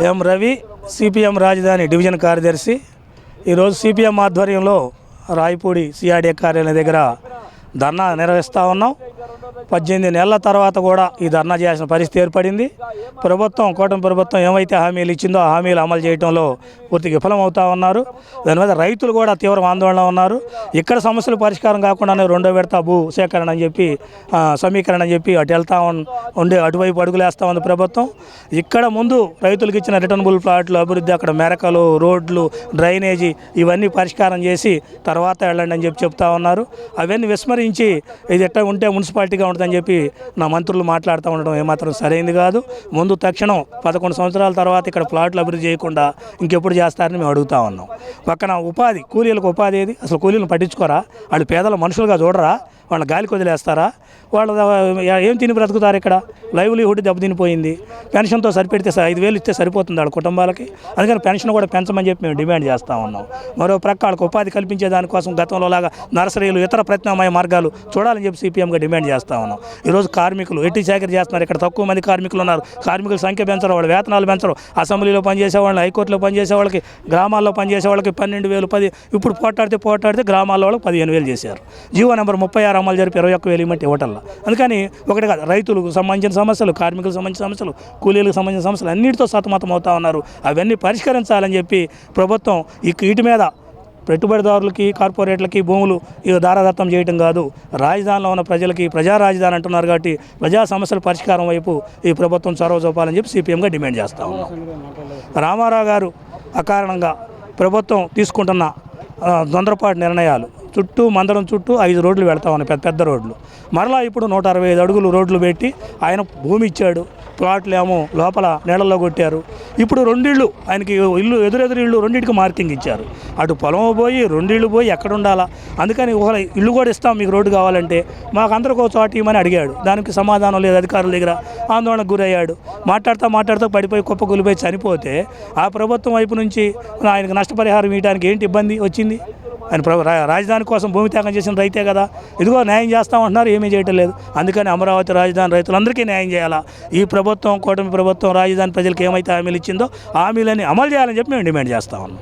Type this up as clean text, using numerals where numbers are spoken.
ఎం Ravi, CPM రాజధాని division కార్యదర్శి. ఈరోజు సిపిఎం ఆధ్వర్యంలో రాయపూడి సిఆర్డీఏ కార్యాలయం దగ్గర ధర్నా నిర్వహిస్తూ ఉన్నాం. 18 నెలల తర్వాత కూడా ఈ ధర్నా చేయాల్సిన పరిస్థితి ఏర్పడింది. కూటమి ప్రభుత్వం ఏమైతే హామీలు ఇచ్చిందో ఆ హామీలు అమలు చేయడంలో పూర్తిగా విఫలమవుతూ ఉన్నారు. దాని మీద రైతులు కూడా తీవ్ర ఆందోళన ఉన్నారు. ఇక్కడ సమస్యలు పరిష్కారం కాకుండానే రెండో విడత భూ సేకరణ అని చెప్పి సమీకరణ అని చెప్పి అటువైపు అడుగులేస్తూ ఉంది ప్రభుత్వం. ఇక్కడ ముందు రైతులకు ఇచ్చిన రిటర్నబుల్ ప్లాట్లు అభివృద్ధి, అక్కడ మెరకలు, రోడ్లు, డ్రైనేజీ ఇవన్నీ పరిష్కారం చేసి తర్వాత వెళ్ళండి అని చెప్తా ఉన్నారు. అవన్నీ విస్మరించి ఇది ఎట్లా ఉంటే మున్సిపాలిటీగా ఉంటుందని చెప్పి నా మంత్రులు మాట్లాడుతూ ఉండడం ఏమాత్రం సరైనది కాదు. ముందు తక్షణం 11 సంవత్సరాల తర్వాత ఇక్కడ ప్లాట్లు అభివృద్ధి చేయకుండా ఇంకెప్పుడు చేస్తారని మేము అడుగుతా ఉన్నాం. పక్కన ఉపాధి, కూలీలకు ఉపాధి ఏది? అసలు కూలీలను పట్టించుకోరా? వాళ్ళు పేదల మనుషులుగా చూడరా? వాళ్ళ గాలికి వదిలేస్తారా? వాళ్ళు ఏం తిని బ్రతుకుతారు? ఇక్కడ లైవ్లీహుడ్ దెబ్బతినిపోయింది. పెన్షన్తో సరిపెడితే 5,000 ఇస్తే సరిపోతుంది వాళ్ళ కుటుంబాలకి. అందుకని పెన్షన్ కూడా పెంచమని చెప్పి మేము డిమాండ్ చేస్తూ ఉన్నాం. మరో ప్రక్క వాళ్ళకి ఉపాధి కల్పించే దానికోసం గతంలో లాగా నర్సరీలు, ఇతర ప్రత్యామ్నాయ మార్గాలు చూడాలని చెప్పి సిపిఎంగా డిమాండ్ చేస్తూ ఉన్నాం. ఈరోజు కార్మికులు ఎట్టి చాకరీ చేస్తున్నారు. ఇక్కడ తక్కువ మంది కార్మికులు ఉన్నారు. కార్మికుల సంఖ్య పెంచరు, వాళ్ళ వేతనాలు పెంచరు. అసెంబ్లీలో పనిచేసే వాళ్ళని, హైకోర్టులో పనిచేసే వాళ్ళకి, గ్రామాల్లో పనిచేసే వాళ్ళకి 12,000, 10. ఇప్పుడు పోటాడితే గ్రామాల్లో వాళ్ళకి 15,000 చేశారు. జీవో నెంబర్ 36 అమలు జరిపి 21,000 ఇవ్వమంటే ఇవ్వటల్లా. అందుకని ఒకటి కాదు, రైతులకు సంబంధించిన సమస్యలు, కార్మికులకు సంబంధించిన సమస్యలు, కూలీలకు సంబంధించిన సమస్యలు అన్నిటితో సతమతం అవుతా ఉన్నారు. అవన్నీ పరిష్కరించాలని చెప్పి ప్రభుత్వం వీటి మీద పెట్టుబడిదారులకి, కార్పొరేట్లకి భూములు దారాదత్తం చేయటం కాదు, రాజధానిలో ఉన్న ప్రజలకి ప్రజా రాజధాని అంటున్నారు కాబట్టి ప్రజా సమస్యల పరిష్కారం వైపు ఈ ప్రభుత్వం చొరవ చూపాలని చెప్పి సిపిఎంగా డిమాండ్ చేస్తా ఉన్నాం. రామారావు గారు అకారణంగా ప్రభుత్వం తీసుకుంటున్న తొందరపాటు నిర్ణయాలు మందడం చుట్టూ 5 రోడ్లు వెళ్తా ఉన్నాయి, పెద్ద రోడ్లు. మరలా ఇప్పుడు 165 అడుగులు రోడ్లు పెట్టి ఆయన భూమి ఇచ్చాడు. ప్లాట్లు ఏమో లోపల నీళ్ళల్లో కొట్టారు. ఇప్పుడు 2 ఇళ్ళు ఆయనకి ఇల్లు, ఎదురెదురు ఇళ్ళు 2టికి మార్కింగ్ ఇచ్చారు. అటు పొలం పోయి 2 ఇళ్ళు పోయి ఎక్కడ ఉండాలా? అందుకని ఒక ఇల్లు కూడా ఇస్తాం మీకు రోడ్డు కావాలంటే, మాకు అందరికీ ఒక చోట ఇవ్వమని అడిగాడు. దానికి సమాధానం లేదు. అధికారుల దగ్గర ఆందోళనకు గురయ్యాడు. మాట్లాడుతూ పడిపోయి కుప్పకూలిపోయి చనిపోతే ఆ ప్రభుత్వం వైపు నుంచి ఆయనకు నష్టపరిహారం ఇవ్వడానికి ఏంటి ఇబ్బంది వచ్చింది? ఆయన రాజధాని కోసం భూమి త్యాగం చేసిన రైతే కదా. ఇదిగో న్యాయం చేస్తామంటున్నారు, ఏమీ చేయటం లేదు. అందుకని అమరావతి రాజధాని రైతులందరికీ న్యాయం చేయాలా. ఈ ప్రభుత్వం, కూటమి ప్రభుత్వం రాజధాని ప్రజలకు ఏమైతే హామీలు ఇచ్చిందో హామీలని అమలు చేయాలని చెప్పి మేము డిమాండ్ చేస్తా ఉన్నాం.